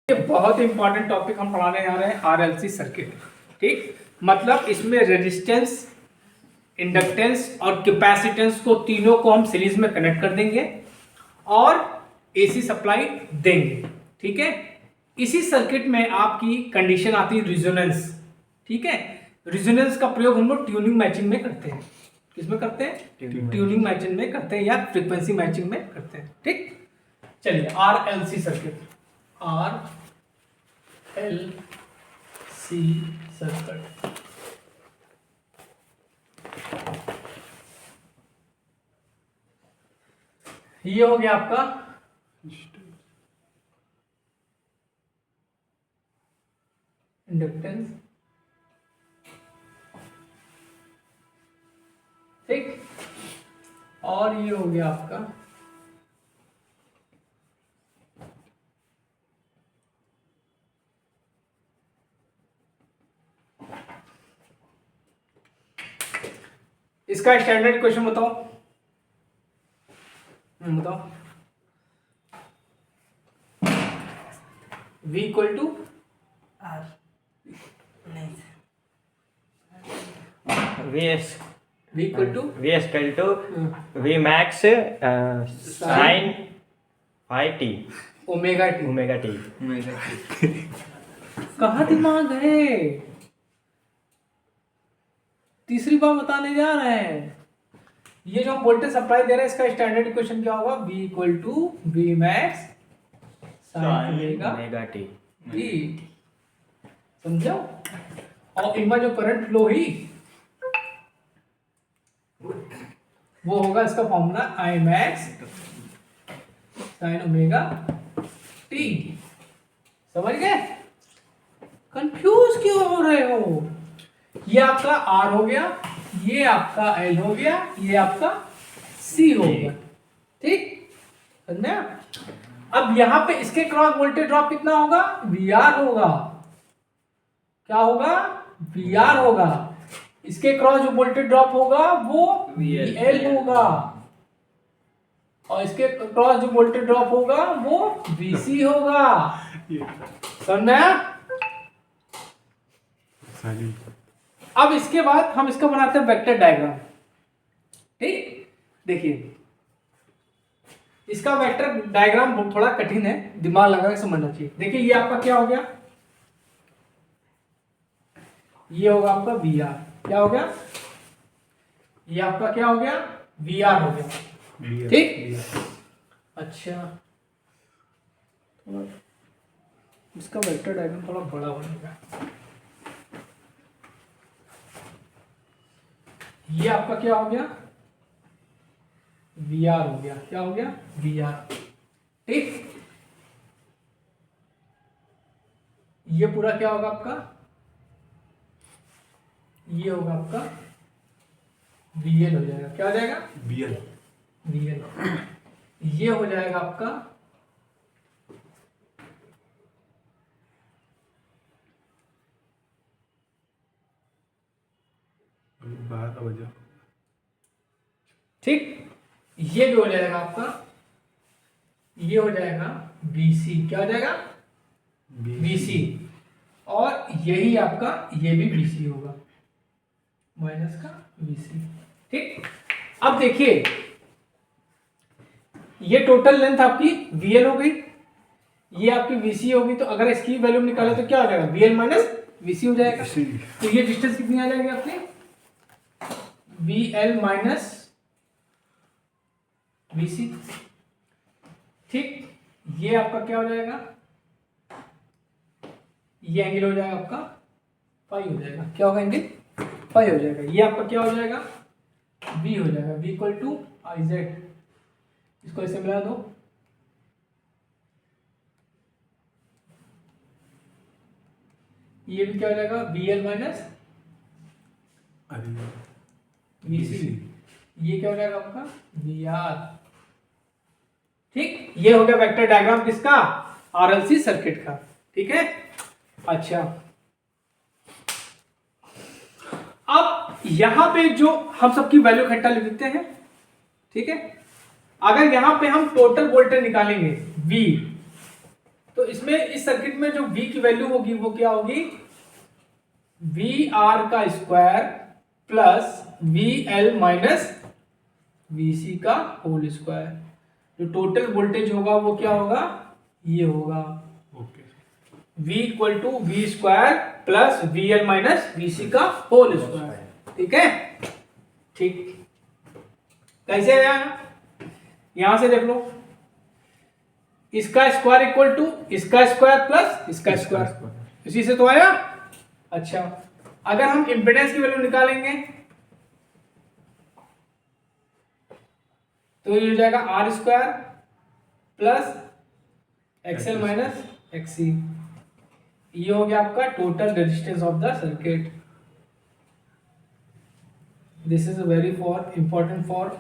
ये बहुत important topic हम पढ़ाने जा रहे हैं आरएलसी सर्किट। ठीक, मतलब इसमें रेजिस्टेंस, इंडक्टेंस और कैपेसिटेंस को तीनों को हम सीरीज में कनेक्ट कर देंगे और एसी सप्लाई देंगे। ठीक है, इसी सर्किट में आपकी कंडीशन आती है रिजोनेंस। ठीक है, रिजोनेंस का प्रयोग हम लोग ट्यूनिंग मैचिंग में करते हैं। किसमें करते हैं? ट्यूनिंग मैचिंग में करते हैं या फ्रीक्वेंसी मैचिंग में करते हैं। ठीक, चलिए RLC circuit, R L C circuit. ये हो गया आपका इंडक्टेंस। ठीक, और ये हो गया आपका इसका स्टैंडर्ड क्वेश्चन बताओ। बताओ। V इक्वल टू आर नहीं V equal to V max sin phi t omega t. Omega t। कहाँ दिमाग है? तीसरी बार बताने जा रहे हैं। ये जो हम वोल्टेज सप्लाई दे रहे हैं इसका स्टैंडर्ड इक्वेशन क्या होगा? V equal to V max sine omega t। समझो? और इनमें जो करंट फ्लो ही वो होगा, इसका formula I max sine omega T. समझ गए? कंफ्यूज क्यों हो रहे हो? ये आपका R हो गया, ये आपका L हो गया, ये आपका C हो गया। ठीक, समझे? अब यहां पे इसके क्रॉस वोल्टेज ड्रॉप कितना होगा? VR होगा। क्या होगा? VR होगा। इसके क्रॉस जो वोल्टेज ड्रॉप होगा वो VL होगा और इसके क्रॉस जो वोल्टेज ड्रॉप होगा वो VC होगा। समझे? अब इसके बाद हम इसका बनाते हैं वेक्टर डायग्राम। ठीक, देखिए इसका वेक्टर डायग्राम थोड़ा कठिन है, दिमाग लगा के समझना चाहिए। देखिए ये आपका क्या हो गया? ये होगा आपका VR। क्या हो गया? ये आपका क्या हो गया? VR हो गया। ठीक, अच्छा थोड़ा इसका वेक्टर डायग्राम थोड़ा बड़ा बनेगा। ये आपका क्या हो गया? VR हो गया। क्या हो गया? VR। ठीक, ये पूरा क्या होगा आपका? ये होगा आपका VL हो जाएगा। क्या हो जाएगा? VL। ये हो जाएगा आपका ठीक, ये भी हो जाएगा आपका, ये हो जाएगा BC। क्या हो जाएगा? BC। और यही आपका ये भी BC होगा, माइनस का BC। ठीक, अब देखिए ये टोटल लेंथ आपकी VL हो गई, ये आपकी VC होगी। तो अगर इसकी वैल्यू निकाले तो क्या हो जाएगा? VL माइनस VC हो जाएगा। तो ये डिस्टेंस कितनी आ जाएगी आपकी? VL minus VC। ठीक, ये आपका क्या हो जाएगा? ये एंगल हो जाएगा आपका फाई हो जाएगा। क्या होगा? एंगल फाई हो जाएगा। ये आपका क्या हो जाएगा? V हो जाएगा। V equal to IZ। इसको ऐसे मिला दो। ये भी क्या हो जाएगा? VL minus VC। ये क्या हो जाएगा आपका? VR। ठीक, ये हो गया वेक्टर डायग्राम किसका? आरएलसी सर्किट का। ठीक है, अच्छा अब यहां पे जो हम सबकी वैल्यू इकट्ठा लिख देते हैं। ठीक है, अगर यहां पे हम टोटल वोल्टेज निकालेंगे V, तो इसमें इस सर्किट में जो V की वैल्यू होगी वो क्या होगी, वी आर का square plus V L minus V C का होल स्क्वायर। जो टोटल वोल्टेज होगा वो क्या होगा, ये होगा V equal to V square plus V L minus V C का होल स्क्वायर। ठीक है, ठीक। कैसे आया, यहां से देख लो, इसका स्क्वायर इक्वल टू इसका स्क्वायर प्लस इसका स्क्वायर, इसी से तो आया। अच्छा, अगर हम इंपेडेंस की वैल्यू निकालेंगे तो ये हो जाएगा R square plus XL minus XC. ये हो गया आपका total resistance of the circuit. This is very for important for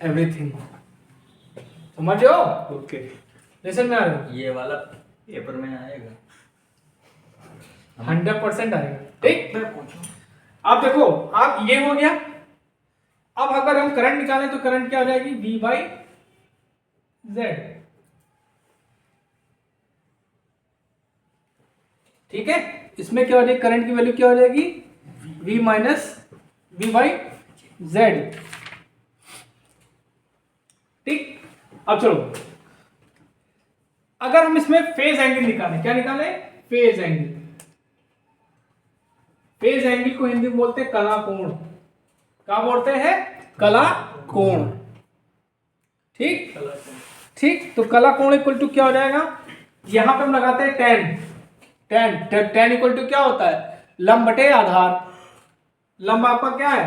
everything, समझ लो। ओके, लेसन में आ रहा है, ये वाला पेपर में आएगा 100% आएगा। ठीक, अब देखो, अब ये हो गया। अब अगर हम करंट निकालें तो करंट क्या हो जाएगी, V बाई जेड। ठीक है, इसमें क्या हो जाएगी, करंट की वैल्यू क्या हो जाएगी, V minus V by Z. ठीक, अब चलो, अगर हम इसमें फेज एंगल निकालें, क्या निकालें, फेज एंगल। फेज एंगल को हिंदी में बोलते हैं कला कोण। क्या बोलते हैं, कला कोण। ठीक, ठीक, तो कला कोण इक्वल टू क्या हो जाएगा, यहां पे हम लगाते हैं tan. Tan tan equal to क्या होता है, लंब बटे आधार। लंब आपका क्या है,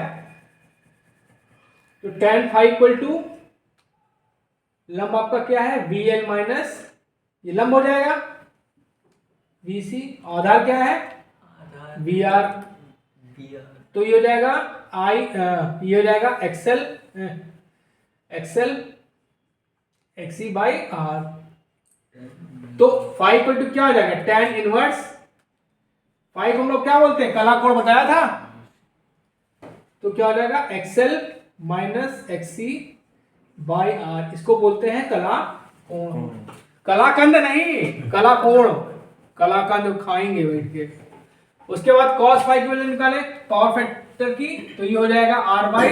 तो टेन फाइव इक्वल टू लंब आपका क्या है, वी एल माइनस, ये लंब हो जाएगा वी सी, आधार क्या है, वी आर। तो ये हो जाएगा आई, ये हो जाएगा XL XL XC by R. तो फाइव इक्वल टू क्या हो जाएगा, टेन इनवर्स फाइव हम लोग क्या बोलते हैं, कला कोण बताया था। तो क्या हो जाएगा, XL minus XC by R, इसको बोलते हैं कला कोण। कलाकंद नहीं, कला कोण। कलाकंद खाएंगे बैठ के। उसके बाद cos फाइव की वैल्यू निकाले पावर फैक्टर की, तो ये हो जाएगा R बाई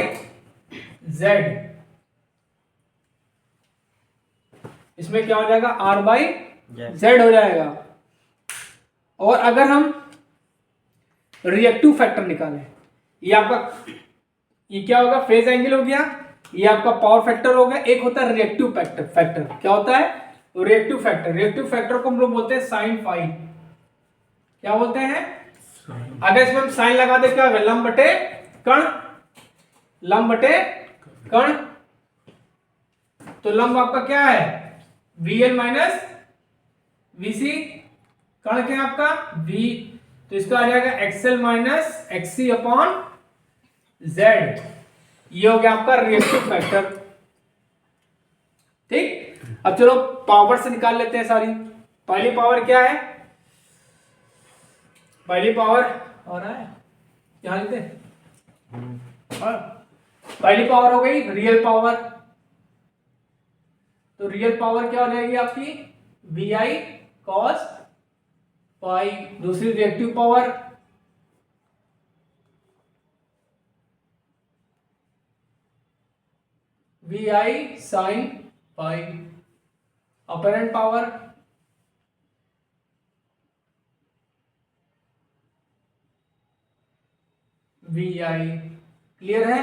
जेड। इसमें क्या हो जाएगा, R बाई जेड हो जाएगा। और अगर हम रिएक्टिव फैक्टर निकालें, ये आपका, ये क्या होगा, फेज एंगल हो गया, ये आपका पावर फैक्टर हो गया। एक होता है रिएक्टिव फैक्टर, क्या होता है, रिएक्टिव फैक्टर। रिएक्टिव फैक्टर को हम लोग बोलते हैं साइन फाई। क्या बोलते हैं, अगर इसमें हम साइन लगा दे क्या होगा, लंब बटे कण, लंब बटे कण। तो लंब आपका क्या है, V L minus V C, कण क्या है आपका v, तो इसका आ जाएगा XL minus XC upon Z. ये हो गया आपका रिएक्टिव फैक्टर। ठीक, अब चलो पावर से निकाल लेते हैं सारी। पहली पावर क्या है, पहली पावर हो रहा है, यहां लिखते हैं। पहली पावर हो गई रियल पावर। तो रियल पावर क्या हो जाएगी आपकी, वी आई कॉस पाई। दूसरी reactive power, V I sine phi. Apparent power, V I. Clear है,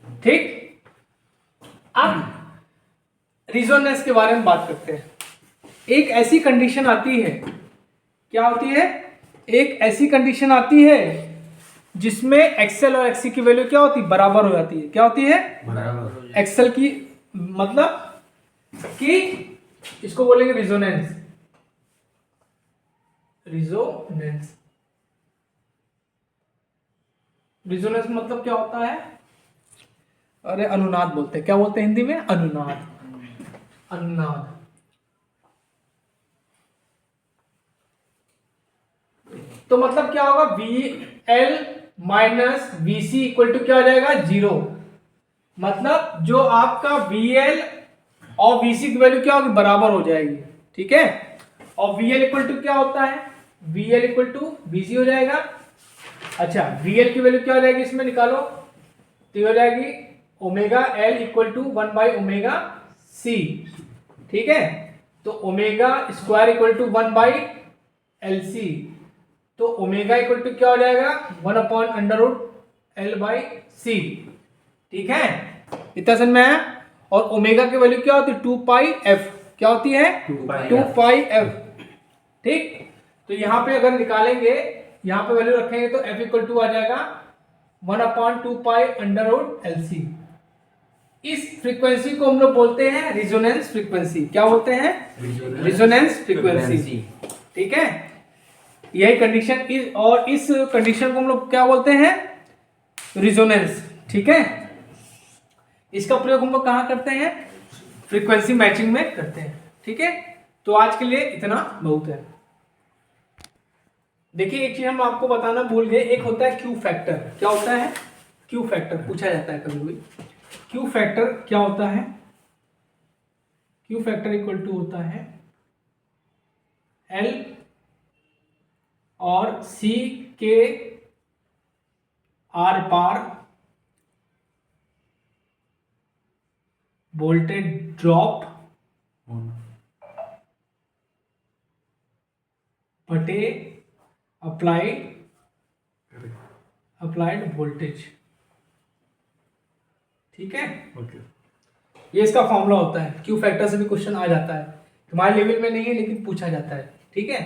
ठीक। अब रिजोनेंस के बारे में बात करते हैं। एक ऐसी कंडीशन आती है, क्या होती है, एक ऐसी कंडीशन आती है जिसमें एक्सएल और एक्सी की वैल्यू क्या होती है, बराबर हो जाती है। क्या होती है, बराबर। एक्सएल की मतलब कि इसको बोलेंगे रिजोनेंस। रिजोनेंस, रिजोनेंस मतलब क्या होता है, अरे अनुनाद बोलते हैं। क्या बोलते हैं हिंदी में, अनुनाद। अनुनाद, तो मतलब क्या होगा, V L minus V C equal to क्या हो जाएगा, 0। मतलब जो आपका वी एल और वी सी की वैल्यू क्या होगी, बराबर हो जाएगी। ठीक है। और VL इक्वल टू क्या होता है, VL इक्वल टू BC हो जाएगा। अच्छा VL की वैल्यू क्या हो जाएगी इसमें निकालो, तो ये हो जाएगी ओमेगा L इक्वल टू 1/ओमेगा C, ठीक है। तो omega square equal to 1/LC, तो ओमेगा इक्वल टू क्या हो जाएगा 1/√L/C, ठीक है। इतना समझ में आया। और ओमेगा की वैल्यू क्या होती है 2πf, क्या होती है 2πf, ठीक। तो यहाँ पे अगर निकालेंगे, यहाँ पे वैल्यू रखेंगे तो f इक्वल टू आ जाएगा 1/2π√LC। इस फ्रीक्वेंसी को हम लोग बोलते हैं रिजोनेंस फ्रीक्वेंसी। क्या बोलते हैं, रिजोनेंस फ्रीक्वेंसी, ठीक है। यही कंडीशन और इस कंडीशन को हम लोग क्या बोलते हैं, रिजोनेंस, ठीक है। इसका प्रयोग हम लोग कहाँ करते हैं, फ्रीक्वेंसी मैचिंग में करते हैं, ठीक है। तो आज के लिए इतना बहुत है। देखिए एक चीज हम आपको बताना भूल गए, एक होता है क्यू फैक्टर। क्या होता है क्यू फैक्टर, पूछा जाता है कभी कभी। क्यू फैक्टर क्या होता है, क्यू फैक्टर इक्वल टू होता है L और C के आर पार वोल्टेज ड्रॉप बटे अप्लाइड वोल्टेज, ठीक है। ये इसका फॉर्मूला होता है। क्यू फैक्टर से भी क्वेश्चन आ जाता है, तुम्हारे लेवल में नहीं है लेकिन पूछा जाता है, ठीक है।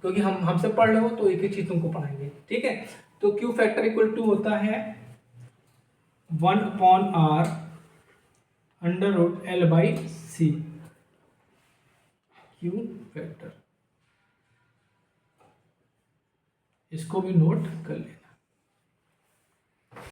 क्योंकि हम हमसे पढ़ रहे हो तो एक ही चीज तुमको पढ़ाएंगे, ठीक है। तो क्यू फैक्टर इक्वल टू होता है 1/R√L/C, क्यू फैक्टर। इसको भी नोट कर लेना।